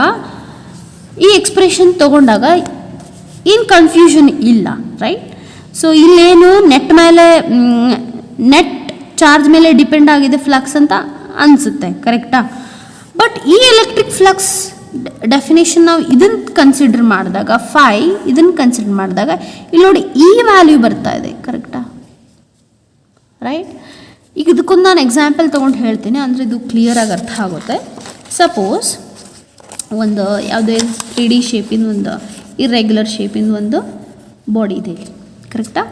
ಏನು ಕನ್ಫ್ಯೂಷನ್ ಇಲ್ಲ, ರೈಟ್? ಸೊ ಇಲ್ಲೇನು ನೆಟ್ ಚಾರ್ಜ್ ಮೇಲೆ ಡಿಪೆಂಡ್ ಆಗಿದೆ ಫ್ಲಕ್ಸ್ ಅಂತ ಅನಿಸುತ್ತೆ, ಕರೆಕ್ಟಾ? ಬಟ್ ಈ ಎಲೆಕ್ಟ್ರಿಕ್ ಫ್ಲಕ್ಸ್ ಡೆಫಿನೇಷನ್ ನಾವು ಇದನ್ನು ಕನ್ಸಿಡರ್ ಮಾಡಿದಾಗ, ಇದನ್ನು ಕನ್ಸಿಡರ್ ಮಾಡಿದಾಗ ಇಲ್ಲಿ ನೋಡಿ ಈ ವ್ಯಾಲ್ಯೂ ಬರ್ತಾ ಇದೆ, ಕರೆಕ್ಟಾ? ರೈಟ್? ಈಗ ಇದಕ್ಕೊಂದು ನಾನು ಎಕ್ಸಾಂಪಲ್ ತೊಗೊಂಡು ಹೇಳ್ತೀನಿ, ಅಂದರೆ ಇದು ಕ್ಲಿಯರಾಗಿ ಅರ್ಥ ಆಗುತ್ತೆ. ಸಪೋಸ್ ಒಂದು ಯಾವುದೇ 3D ಶೇಪಿಂದ ಒಂದು ಇರ್ರೆಗ್ಯುಲರ್ ಶೇಪಿಂದ ಒಂದು ಬಾಡಿ ಇದೆ, ಕರೆಕ್ಟಾ?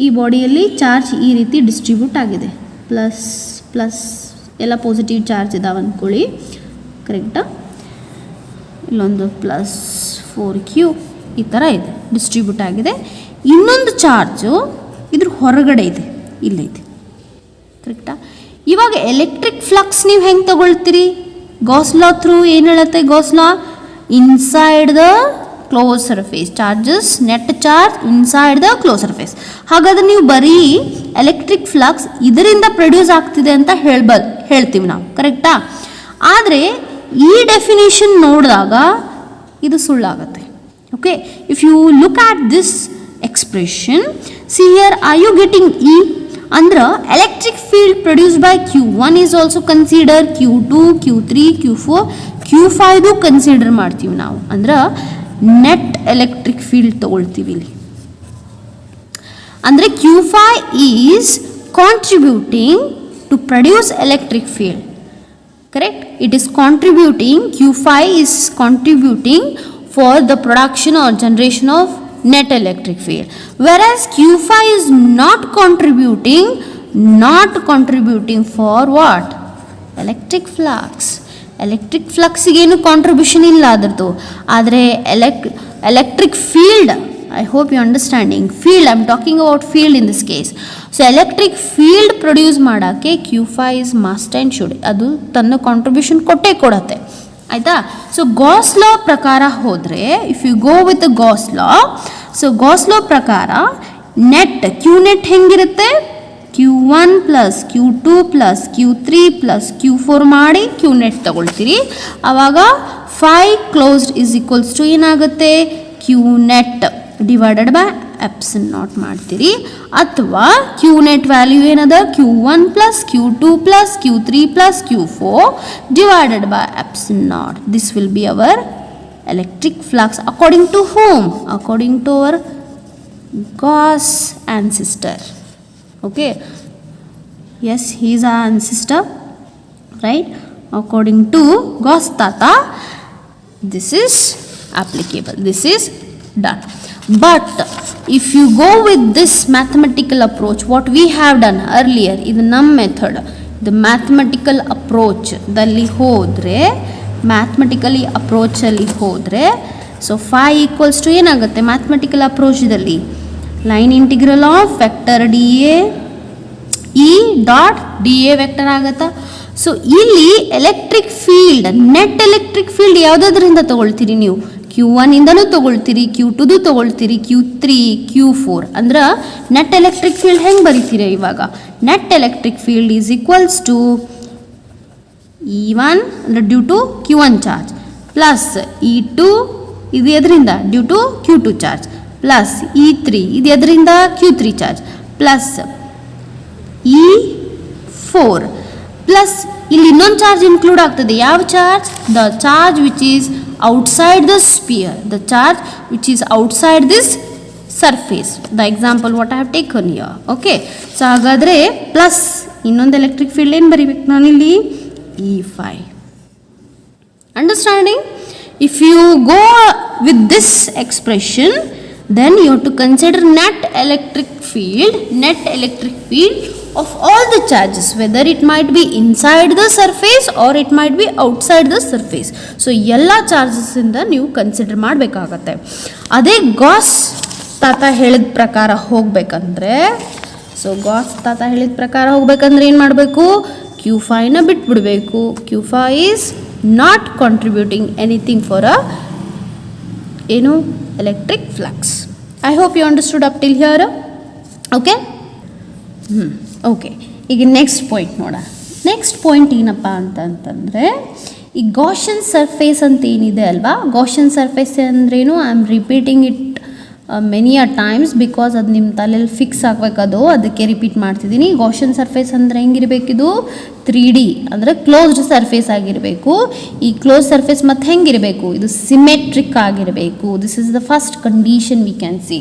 ಈ ಬಾಡಿಯಲ್ಲಿ ಚಾರ್ಜ್ ಈ ರೀತಿ ಡಿಸ್ಟ್ರಿಬ್ಯೂಟ್ ಆಗಿದೆ, ಪ್ಲಸ್ ಎಲ್ಲ ಪಾಸಿಟಿವ್ ಚಾರ್ಜ್ ಇದಾವೆ ಅಂದ್ಕೊಳ್ಳಿ, ಕರೆಕ್ಟಾ? ಇಲ್ಲೊಂದು +4q ಈ ಥರ ಇದೆ, ಡಿಸ್ಟ್ರಿಬ್ಯೂಟ್ ಆಗಿದೆ. ಇನ್ನೊಂದು ಚಾರ್ಜು ಇದ್ರ ಹೊರಗಡೆ ಇದೆ, ಇಲ್ಲಿದೆ, ಕರೆಕ್ಟಾ? ಇವಾಗ ಎಲೆಕ್ಟ್ರಿಕ್ ಫ್ಲಕ್ಸ್ ನೀವು ಹೆಂಗೆ ತಗೊಳ್ತೀರಿ? ಗಾಸ್ ಲಾ ಥ್ರೂ ಏನು ಹೇಳುತ್ತೆ Gauss law? Inside the close surface charges, net charge inside the close surface. ಹಾಗಾದ್ರೆ ನೀವು ಬರೀ ಎಲೆಕ್ಟ್ರಿಕ್ ಫ್ಲಕ್ಸ್ ಇದರಿಂದ ಪ್ರೊಡ್ಯೂಸ್ ಆಗ್ತಿದೆ ಅಂತ ಹೇಳ್ತೀವಿ ನಾವು, ಕರೆಕ್ಟಾ? ಆದರೆ ಈ ಡೆಫಿನೇಷನ್ ನೋಡಿದಾಗ ಇದು ಸುಳ್ಳಾಗುತ್ತೆ. Okay, if you look at this expression, see here, are you getting E? ಅಂದ್ರೆ electric field produce by Q1 is also consider, Q2, Q3, Q4, Q5 consider ಮಾಡ್ತೀವಿ ನಾವು. ಅಂದ್ರೆ ನೆಟ್ ಎಲೆಕ್ಟ್ರಿಕ್ ಫೀಲ್ಡ್ ತಗೊಳ್ತೀವಿ ಇಲ್ಲಿ. ಅಂದರೆ Q5 is contributing to produce electric field, correct? It is contributing, Q5 is contributing for the production or generation of net electric field, whereas Q5 is not contributing for what? Electric flux. Electric ಫ್ಲಕ್ಸಿಗೇನು ಕಾಂಟ್ರಿಬ್ಯೂಷನ್ ಇಲ್ಲ ಅದರದ್ದು, ಆದರೆ electric field, I hope you understanding, field, I'm talking about field in this case. So electric field produce ಮಾಡೋಕ್ಕೆ Q5 is must and should, ಅದು ತನ್ನ ಕಾಂಟ್ರಿಬ್ಯೂಷನ್ ಕೊಡುತ್ತೆ, ಆಯಿತಾ? ಸೊ ಗಾಸ್ ಲಾ ಪ್ರಕಾರ ಹೋದರೆ, if you go with Gauss law, so Gauss law ಪ್ರಕಾರ ನೆಟ್ ಕ್ಯೂ ನೆಟ್ ಹೆಂಗಿರುತ್ತೆ? Q1 + Q2 + Q3 + Q4 ಮಾಡಿ ಕ್ಯೂ ನೆಟ್ ತಗೊಳ್ತೀರಿ. ಆವಾಗ phi closed is equals to ಏನಾಗುತ್ತೆ? Q net divided by epsilon naught ಮಾಡ್ತೀರಿ, ಅಥವಾ ಕ್ಯೂ ನೆಟ್ ವ್ಯಾಲ್ಯೂ ಏನದ Q1 plus Q2 plus Q3 plus Q4 divided by epsilon naught. This will be our electric flux according to whom? According to our Gauss ancestor. Okay, yes, he is our ancestor, right? According to Gauss tata, this is applicable, this is done. But if you go with this mathematical approach, what we have done earlier, ಇದು ನಮ್ಮ ಮೆಥಡ್, the mathematical approach ದಲ್ಲಿ ಹೋದರೆ, ಮ್ಯಾಥಮೆಟಿಕಲಿ ಅಪ್ರೋಚಲ್ಲಿ ಹೋದರೆ, ಸೊ ಫೈ ಈಕ್ವಲ್ಸ್ ಟು ಏನಾಗುತ್ತೆ ಮ್ಯಾಥಮೆಟಿಕಲ್ ಅಪ್ರೋಚದಲ್ಲಿ? Line integral of vector d A E dot d A vector ಆಗುತ್ತಾ? ಸೊ ಇಲ್ಲಿ electric field, net electric field ಯಾವುದಾದ್ರಿಂದ ತೊಗೊಳ್ತೀರಿ ನೀವು? Q1 ಇಂದನೂ ತೊಗೊಳ್ತೀರಿ, Q2 ತೊಗೊಳ್ತೀರಿ, Q3 Q4. ಅಂದ್ರೆ ನೆಟ್ ಎಲೆಕ್ಟ್ರಿಕ್ ಫೀಲ್ಡ್ ಹೆಂಗೆ ಬರೀತೀರಿ ಇವಾಗ? Net electric field is equals to E1 ಅಂದರೆ due to Q1 charge, plus E2 ಇದು ಎದರಿಂದ? Due to Q2 charge, plus E3 ಇದು ಎದರಿಂದ? Q3 charge, plus E4 plus ಇಲ್ಲಿ ಇನ್ನೊಂದು ಚಾರ್ಜ್ ಇನ್ಕ್ಲೂಡ್ ಆಗ್ತದೆ. ಯಾವ charge? The charge which is outside the spear, the charge which is outside this surface. The example what I have taken here. Okay, so ಹಾಗಾದರೆ ಪ್ಲಸ್ ಇನ್ನೊಂದು ಎಲೆಕ್ಟ್ರಿಕ್ ಫೀಲ್ಡ್ ಏನು ಬರೀಬೇಕು ನಾನಿಲ್ಲಿ? E5. Understanding? If you go with this expression, then you have to consider net electric field of all the charges, whether it might be inside the surface or it might be outside the surface. So ಎಲ್ಲ ಚಾರ್ಜಸ್ ಇಂದ ನೀವು ಕನ್ಸಿಡರ್ ಮಾಡಬೇಕಾಗತ್ತೆ. ಅದೇ ಗಾಸ್ ತಾತ ಹೇಳಿದ ಪ್ರಕಾರ ಹೋಗಬೇಕಂದ್ರೆ, ಸೊ ಗಾಸ್ ತಾತ ಹೇಳಿದ ಪ್ರಕಾರ ಹೋಗಬೇಕಂದ್ರೆ ಏನು ಮಾಡಬೇಕು? Q5ನ ಬಿಟ್ಬಿಡಬೇಕು. Q5 is not contributing anything for uh ಏನು electric flux. I hope you understood up till here. Okay, okay, ಈಗ ನೆಕ್ಸ್ಟ್ ಪಾಯಿಂಟ್ ನೋಡೋಣ. ನೆಕ್ಸ್ಟ್ ಪಾಯಿಂಟ್ ಏನಪ್ಪ ಅಂತಂದರೆ, ಈ ಗಾಷನ್ ಸರ್ಫೇಸ್ ಅಂತ ಏನಿದೆ ಅಲ್ವಾ, ಗಾಷನ್ ಸರ್ಫೇಸ್ ಅಂದ್ರೇನು? I am repeating it many uh times because ಅದು ನಿಮ್ಮ ತಲೆಯಲ್ಲಿ ಫಿಕ್ಸ್ ಆಗಬೇಕದು, ಅದಕ್ಕೆ ರಿಪೀಟ್ ಮಾಡ್ತಿದ್ದೀನಿ. ಗಾಷನ್ ಸರ್ಫೇಸ್ ಅಂದರೆ ಹೆಂಗಿರಬೇಕಿದು? 3D ಅಂದರೆ ಕ್ಲೋಸ್ಡ್ ಸರ್ಫೇಸ್ ಆಗಿರಬೇಕು. ಈ ಕ್ಲೋಸ್ ಸರ್ಫೇಸ್ ಮತ್ತು ಹೆಂಗಿರಬೇಕು? ಇದು ಸಿಮೆಟ್ರಿಕ್ ಆಗಿರಬೇಕು. This is the first condition we can see.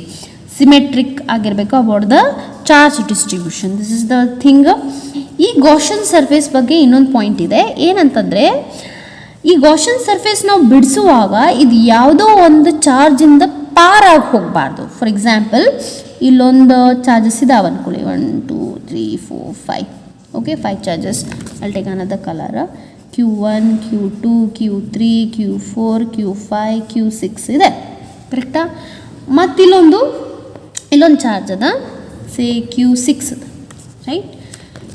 Symmetric ಆಗಿರಬೇಕು about the charge distribution. This is the thing. ಈ ಗಾಷನ್ ಸರ್ಫೇಸ್ ಬಗ್ಗೆ ಇನ್ನೊಂದು ಪಾಯಿಂಟ್ ಇದೆ. ಏನಂತಂದರೆ, ಈ ಗಾಷನ್ ಸರ್ಫೇಸ್ ನಾವು ಬಿಡಿಸುವಾಗ ಇದು ಯಾವುದೋ ಒಂದು ಚಾರ್ಜಿಂದ ಪಾರಾಗಿ ಹೋಗಬಾರ್ದು. ಫಾರ್ ಎಕ್ಸಾಂಪಲ್, ಇಲ್ಲೊಂದು ಚಾರ್ಜಸ್ ಇದಾವೆ ಅಂದ್ಕೊಳ್ಳಿ, 1 2 3 4 5. Okay, 5 charges. ಅಲ್ಲಿ take another colour. Q1 Q2 Q3 Q4 Q5 Q6 ಇದೆ, ಕರೆಕ್ಟಾ? ಮತ್ತು ಇಲ್ಲೊಂದು ಚಾರ್ಜ್ ಅದ, ಸೇ Q6 ಅದ, ರೈಟ್?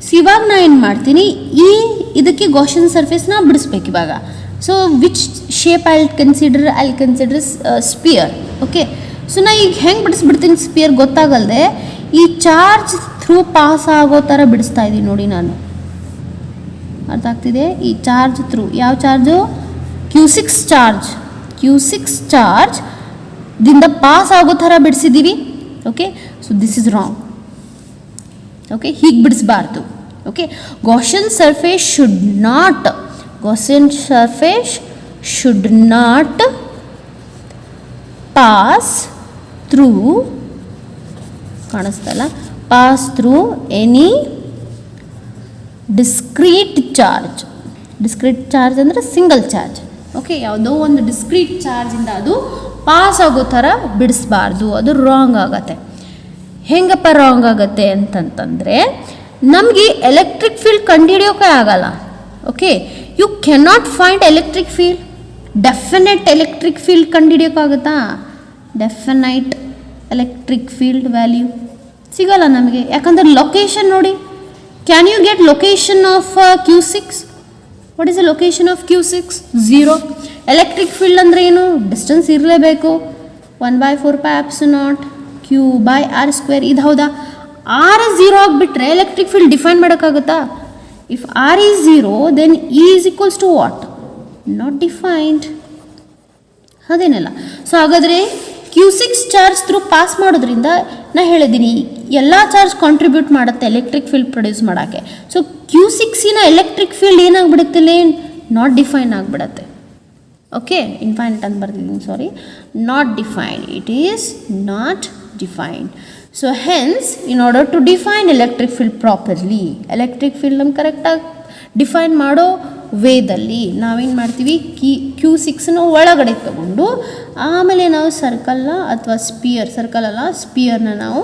ಸೊ ಇವಾಗ ನಾ ಏನು ಮಾಡ್ತೀನಿ, ಇದಕ್ಕೆ ಗಾಷನ್ ಸರ್ಫೇಸ್ನ ಬಿಡಿಸ್ಬೇಕು ಇವಾಗ. So which shape I consider sphere. Okay, so ನಾ ಈಗ ಹೆಂಗೆ ಬಿಡಿಸ್ಬಿಡ್ತೀನಿ ಸ್ಪಿಯರ್ ಗೊತ್ತಾಗಲ್ದೆ, ಈ ಚಾರ್ಜ್ ಥ್ರೂ ಪಾಸ್ ಆಗೋ ಥರ ಬಿಡಿಸ್ತಾ ಇದ್ದೀನಿ ನೋಡಿ ನಾನು. ಅರ್ಥ ಆಗ್ತಿದೆ? ಈ ಚಾರ್ಜ್ ಥ್ರೂ, ಯಾವ ಚಾರ್ಜು? Q6 ಚಾರ್ಜ್ ದಿಂದ ಪಾಸ್ ಆಗೋ ಥರ ಬಿಡಿಸಿದ್ದೀವಿ. Okay, so this is wrong. Okay, ಹೀಗೆ ಬಿಡಿಸಬಾರ್ದು. Okay, Gaussian surface should not pass through, ಕಾಣಿಸ್ತಲ್ಲ, pass through any discrete charge. ಅಂದರೆ ಸಿಂಗಲ್ ಚಾರ್ಜ್. ಓಕೆ, ಯಾವುದೋ ಒಂದು ಡಿಸ್ಕ್ರೀಟ್ ಚಾರ್ಜಿಂದ ಅದು ಪಾಸ್ ಆಗೋ ಥರ ಬಿಡಿಸ್ಬಾರ್ದು, ಅದು ರಾಂಗ್ ಆಗತ್ತೆ. ಹೆಂಗಪ್ಪ ರಾಂಗ್ ಆಗತ್ತೆ ಅಂತಂತಂದರೆ, ನಮಗೆ ಎಲೆಕ್ಟ್ರಿಕ್ ಫೀಲ್ಡ್ ಕಂಡುಹಿಡಿಯೋಕೆ ಆಗಲ್ಲ. Okay, you cannot find electric field. Definite electric field ಕಂಡುಹಿಡಿಯೋಕ್ಕಾಗುತ್ತಾ? ಡೆಫಿನೈಟ್ ಎಲೆಕ್ಟ್ರಿಕ್ ಫೀಲ್ಡ್ ವ್ಯಾಲ್ಯೂ ಸಿಗಲ್ಲ ನಮಗೆ. ಯಾಕಂದರೆ ಲೊಕೇಶನ್ ನೋಡಿ, can you get location of Q6? What is the location of Q6? 0. Electric field ಅಂದರೆ ಏನು? ಡಿಸ್ಟೆನ್ಸ್ ಇರಲೇಬೇಕು. 1/4πε0 Q/r². ಇದು ಹೌದಾ? R 0 ಆಗಿಬಿಟ್ರೆ ಎಲೆಕ್ಟ್ರಿಕ್ ಫೀಲ್ಡ್ ಡಿಫೈನ್ ಮಾಡೋಕ್ಕಾಗುತ್ತಾ? If R is 0, then E is equals to what? Not defined. ಅದೇನಲ್ಲ. ಸೊ ಹಾಗಾದರೆ Q6 ಚಾರ್ಜ್ ಥ್ರೂ ಪಾಸ್ ಮಾಡೋದ್ರಿಂದ ನಾ ಹೇಳಿದ್ದೀನಿ ಎಲ್ಲ ಚಾರ್ಜ್ ಕಾಂಟ್ರಿಬ್ಯೂಟ್ ಮಾಡುತ್ತೆ ಎಲೆಕ್ಟ್ರಿಕ್ ಫೀಲ್ಡ್ ಪ್ರೊಡ್ಯೂಸ್ ಮಾಡೋಕ್ಕೆ. ಸೊ Q6ನ ಎಲೆಕ್ಟ್ರಿಕ್ ಫೀಲ್ಡ್ ಏನಾಗ್ಬಿಡುತ್ತೆ, ನಾಟ್ ಡಿಫೈನ್ ಆಗಿಬಿಡತ್ತೆ. ಓಕೆ, ಇನ್ಫೈನೈಟ್ ಅಂತ ಬರ್ತಿದ್ದೀನಿ, sorry, not defined, it is not defined. So hence in order to define electric field properly, electric field ನಮ್ಗೆ ಕರೆಕ್ಟಾಗಿ ಡಿಫೈನ್ ಮಾಡೋ ವೇದಲ್ಲಿ ನಾವೇನು ಮಾಡ್ತೀವಿ, Q6ನ ಒಳಗಡೆ ತಗೊಂಡು ಆಮೇಲೆ ನಾವು ಸರ್ಕಲ್ನ ಅಥವಾ ಸರ್ಕಲ್ ಅಲ್ಲ ಸ್ಪಿಯರ್ನ ನಾವು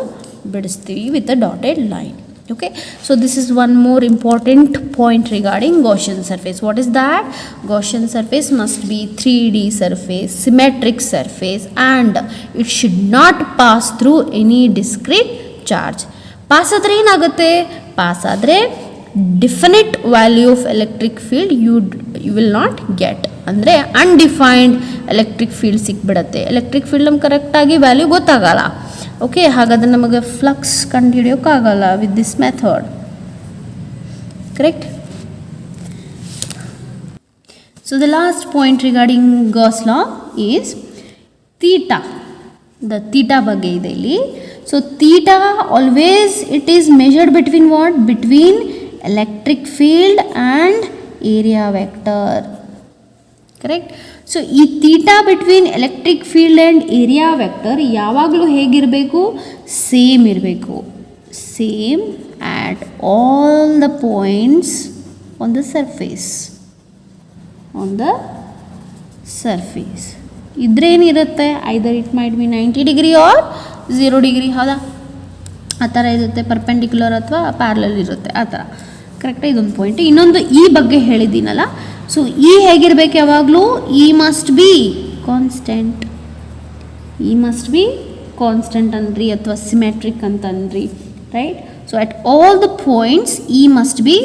ಬಿಡಿಸ್ತೀವಿ with a dotted line. Okay, so this is one more important point regarding Gaussian surface. What is that? Gaussian surface must be 3D surface, symmetric surface, and it should not pass through any discrete charge. Pass ಆದರೆ ಏನಾಗುತ್ತೆ, ಪಾಸ್ ಆದರೆ definite value of electric field you will not get, ಅಂದರೆ ಅನ್ಡಿಫೈನ್ಡ್ ಎಲೆಕ್ಟ್ರಿಕ್ ಫೀಲ್ಡ್ ಸಿಕ್ಬಿಡುತ್ತೆ. ಎಲೆಕ್ಟ್ರಿಕ್ ಫೀಲ್ಡ್ ನಮ್ಗೆ ಕರೆಕ್ಟಾಗಿ ವ್ಯಾಲ್ಯೂ ಗೊತ್ತಾಗಲ್ಲ. ಓಕೆ, ಹಾಗಾದರೆ ನಮಗೆ ಫ್ಲಕ್ಸ್ ಕಂಡುಹಿಡಿಯೋಕ್ಕಾಗಲ್ಲ with this method, correct? So the last point regarding Gauss law is theta. The theta ಬಗ್ಗೆ ಇದೆ ಇಲ್ಲಿ. So theta always it is measured between what, between electric field and area vector, correct? So ಈ theta between electric field and area vector ಯಾವಾಗಲೂ ಹೇಗಿರಬೇಕು, ಸೇಮ್ ಇರಬೇಕು. Same at all the points on the surface, ಇದ್ರೇನಿರುತ್ತೆ, either it might be 90 degree or 0 degree, ಹೌದಾ? ಆ ಥರ ಇರುತ್ತೆ, ಪರ್ಪೆಂಡಿಕ್ಯುಲರ್ ಅಥವಾ ಪ್ಯಾರಲಲ್ ಇರುತ್ತೆ, ಆ ಥರ, ಕರೆಕ್ಟಾಗಿ ಇದೊಂದು ಪಾಯಿಂಟ್. ಇನ್ನೊಂದು ಈ ಬಗ್ಗೆ ಹೇಳಿದ್ದೀನಲ್ಲ, ಸೊ ಈ ಹೇಗಿರಬೇಕು ಯಾವಾಗಲೂ, ಈ ಮಸ್ಟ್ ಬಿ ಕಾನ್ಸ್ಟೆಂಟ್ ಅನ್ರಿ ಅಥವಾ ಸಿಮೆಟ್ರಿಕ್ ಅಂತನ್ರಿ, right? So at all the points E must be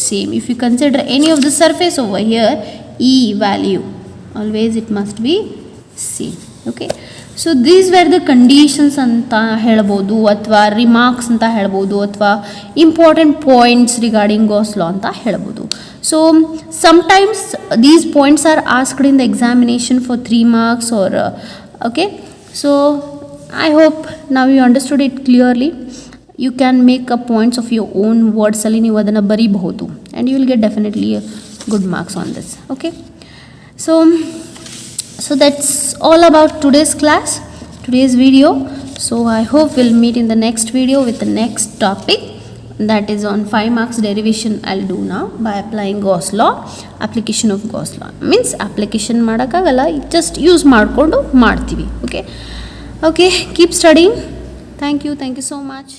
same. If you consider any of the surface over here, ಈ value always it must be same. Okay, so these were the conditions ಅಂತ ಹೇಳ್ಬೋದು, ಅಥವಾ ರಿಮಾರ್ಕ್ಸ್ ಅಂತ ಹೇಳ್ಬೋದು, ಅಥವಾ important points regarding Gauss law ಅಂತ ಹೇಳ್ಬೋದು. So sometimes these points are asked in the examination for 3 marks or okay. So I hope now you understood it clearly. You can make a points of your own words ಅಲ್ಲಿ ನೀವು ಅದನ್ನು ಬರೀಬಹುದು and you will get definitely good marks on this. Okay, so that's all about today's class, today's video. So I hope we'll meet in the next video with the next topic, that is on 5 marks derivation. I'll do now by applying Gauss law. Application of Gauss law means application ಮಾಡೋಕ್ಕಾಗಲ್ಲ, just ಯೂಸ್ ಮಾಡಿಕೊಂಡು ಮಾಡ್ತೀವಿ. Okay, keep studying. Thank you so much.